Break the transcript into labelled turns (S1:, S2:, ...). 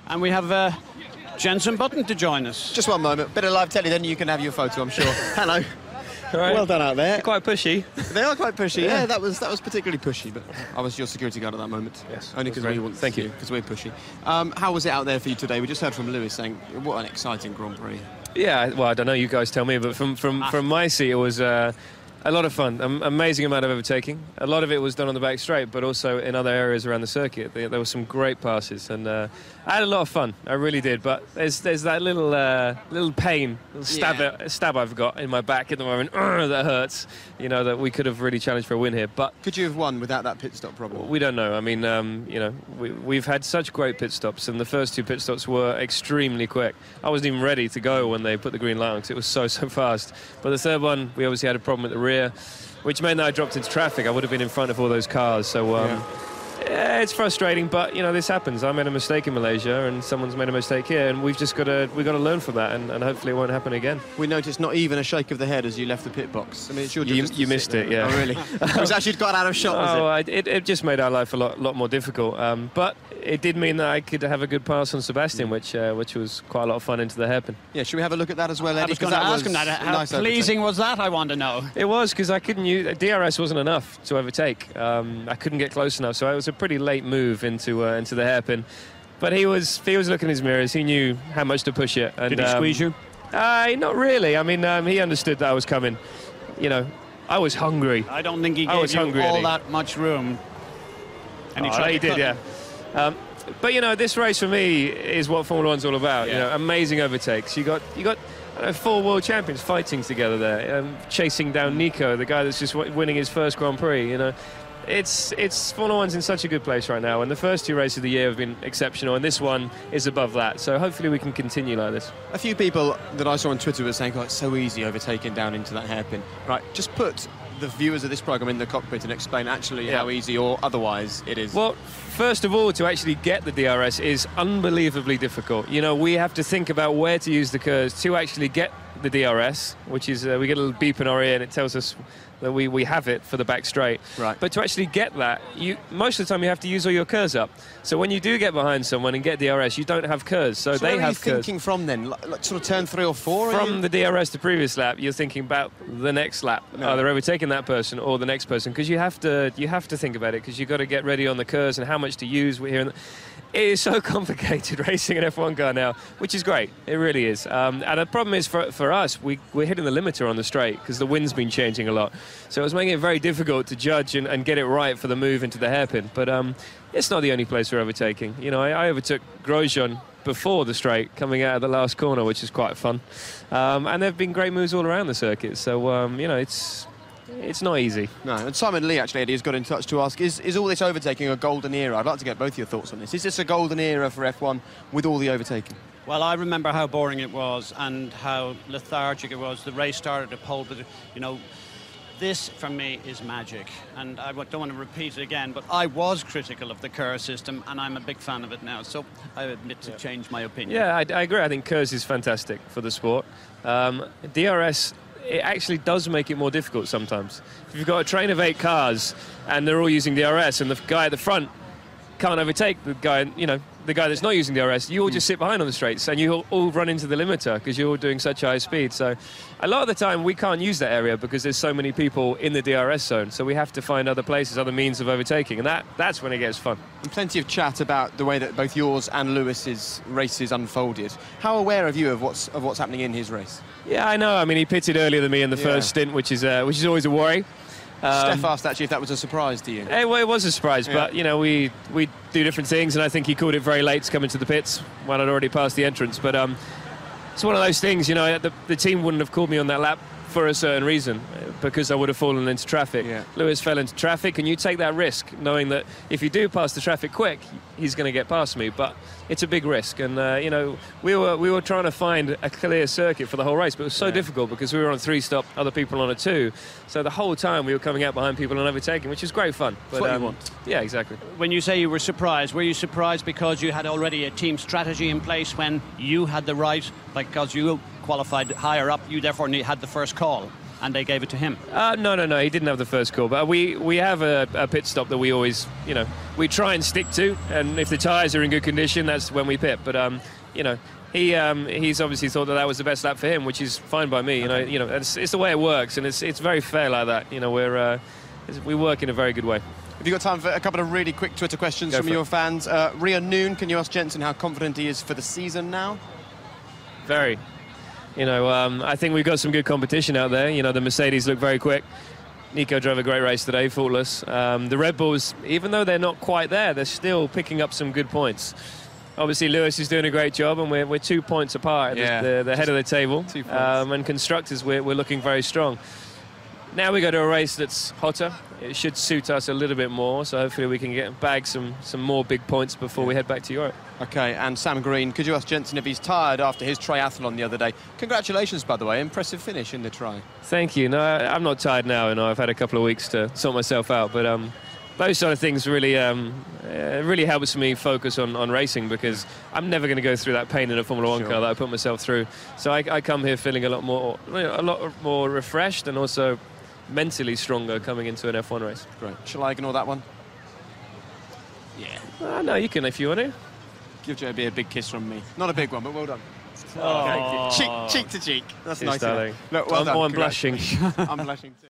S1: And we have Jenson Button to join us.
S2: Just one moment. Bit of live telly, then you can have your photo, I'm sure. Hello.
S3: Right.
S2: Well done out there.
S3: They're quite pushy.
S2: They are quite pushy. Yeah, that was particularly pushy. But I was your security guard at that moment.
S3: Yes.
S2: Only because we want.
S3: Thank you.
S2: Because we're pushy. How was it out there for you today? We just heard from Lewis saying, "What an exciting Grand Prix."
S3: Yeah. Well, I don't know. You guys tell me. But from my seat, it was a lot of fun. Amazing amount of overtaking. A lot of it was done on the back straight, but also in other areas around the circuit. There were some great passes, and I had a lot of fun. I really did. But there's that little pain, stab I've got in my back at the moment that hurts. You know, that we could have really challenged for a win here. But
S2: could you have won without that pit stop problem?
S3: We don't know. I mean, you know, we've had such great pit stops, and the first two pit stops were extremely quick. I wasn't even ready to go when they put the green light on because it was so fast. But the third one, we obviously had a problem at the rear, which meant that I dropped into traffic. I would have been in front of all those cars. So yeah, it's frustrating, but you know, this happens. I made a mistake in Malaysia, and someone's made a mistake here, and we've got to learn from that, and hopefully it won't happen again.
S2: We noticed not even a shake of the head as you left the pit box. I mean, it's your job.
S3: You missed it, yeah.
S2: Oh, really? It was actually got out of shot, was it?
S3: It just made our life a lot more difficult. But it did mean that I could have a good pass on Sebastian, which was quite a lot of fun into the hairpin.
S2: Yeah, should we have a look at that as well, Eddie?
S1: I was going to ask him that. How pleasing was that, I want to know?
S3: It was, because I couldn't use... DRS wasn't enough to overtake. I couldn't get close enough, so it was a pretty late move into the hairpin. But he was looking in his mirrors. He knew how much to push it. And,
S1: did he squeeze you?
S3: Not really. I mean, he understood that I was coming. You know, I was hungry.
S1: I don't think he gave you all that much room. And he
S3: did, yeah. But you know, this race for me is what Formula One's all about. Yeah. You know, amazing overtakes. You got 4 world champions fighting together there, chasing down Nico, the guy that's just winning his first Grand Prix. You know, it's Formula One's in such a good place right now, and the first 2 races of the year have been exceptional, and this one is above that. So hopefully we can continue like this.
S2: A few people that I saw on Twitter were saying, "Oh, it's so easy overtaking down into that hairpin." Right, just put the viewers of this programme in the cockpit and explain actually how easy or otherwise it is.
S3: Well, first of all, to actually get the DRS is unbelievably difficult. You know, we have to think about where to use the curves to actually get the DRS, which is we get a little beep in our ear and it tells us that we have it for the back straight.
S2: Right.
S3: But to actually get that, most of the time you have to use all your curves up. So when you do get behind someone and get DRS, you don't have curves. So they
S2: where
S3: have
S2: are you thinking from then? Like sort of turn 3 or 4?
S3: From the DRS the previous lap, you're thinking about the next lap, either overtaking that person or the next person, because you have to think about it, because you've got to get ready on the curves and how much to use. We're here. It is so complicated racing an F1 car now, which is great. It really is. And the problem is for us, we're hitting the limiter on the straight because the wind's been changing a lot. So it's making it very difficult to judge and get it right for the move into the hairpin. But it's not the only place we're overtaking. You know, I overtook Grosjean before the straight, coming out of the last corner, which is quite fun. And there have been great moves all around the circuit. So, you know, it's not easy.
S2: No, and Simon Lee, actually, Eddie, has got in touch to ask, is all this overtaking a golden era? I'd like to get both your thoughts on this. Is this a golden era for F1 with all the overtaking?
S1: Well, I remember how boring it was and how lethargic it was. The race started at pole, but, you know, this, for me, is magic. And I don't want to repeat it again, but I was critical of the KERS system, and I'm a big fan of it now. So I admit to change my opinion.
S3: Yeah, I agree. I think KERS is fantastic for the sport. DRS... it actually does make it more difficult sometimes. If you've got a train of 8 cars and they're all using DRS and the guy at the front can't overtake the guy that's not using DRS, you all just sit behind on the straights and you all run into the limiter because you're all doing such high speed. So a lot of the time we can't use that area because there's so many people in the DRS zone, so we have to find other places, other means of overtaking, and that's when it gets fun.
S2: And plenty of chat about the way that both yours and Lewis's races unfolded. How aware are you of what's happening in his race?
S3: Yeah, I know. I mean, he pitted earlier than me in the first stint, which is always a worry.
S2: Steph asked actually if that was a surprise to you.
S3: Well, it was a surprise, but you know, we do different things, and I think he called it very late to come into the pits when I'd already passed the entrance. But it's one of those things, you know, the team wouldn't have called me on that lap for a certain reason, because I would have fallen into traffic. Yeah. Lewis fell into traffic, and you take that risk knowing that if you do pass the traffic quick, he's going to get past me. But it's a big risk, and you know, we were trying to find a clear circuit for the whole race, but it was so difficult because we were on 3 stop, other people on a 2, so the whole time we were coming out behind people and overtaking, which is great fun. But,
S2: that's what you want.
S3: Yeah, exactly.
S1: When you say you were surprised because you had already a team strategy in place when you had the right, like, because you qualified higher up, you therefore had the first call? and they gave it to him.
S3: No, he didn't have the first call, but we have a pit stop that we always, we try and stick to, and if the tyres are in good condition, that's when we pit. But he's obviously thought that was the best lap for him, which is fine by me. It's the way it works, and it's very fair like that. We work in a very good way.
S2: Have you got time for a couple of really quick Twitter questions from your fans? Ria Noon, can you ask Jenson how confident he is for the season now?
S3: Very. I think we've got some good competition out there. The Mercedes look very quick. Nico drove a great race today, faultless. The Red Bulls, even though they're not quite there, they're still picking up some good points. Obviously, Lewis is doing a great job, and we're 2 points apart. Yeah. The head of the table. 2 points. And constructors, we're looking very strong. Now we go to a race that's hotter. It should suit us a little bit more, so hopefully we can bag some more big points before we head back to Europe. OK, and Sam Green, could you ask Jenson if he's tired after his triathlon the other day? Congratulations, by the way, impressive finish in the tri. Thank you. No, I'm not tired now, I've had a couple of weeks to sort myself out, but those sort of things really really helps me focus on racing, because I'm never going to go through that pain in a Formula 1 car that I put myself through. So I come here feeling a lot more refreshed, and also mentally stronger coming into an F1 race. Great. Shall I ignore that one? Yeah. No, you can if you want to. Give JB a big kiss from me. Not a big one, but well done. Oh, thank you. Cheek to cheek. That's nice. Look, well done. I'm blushing. I'm blushing too.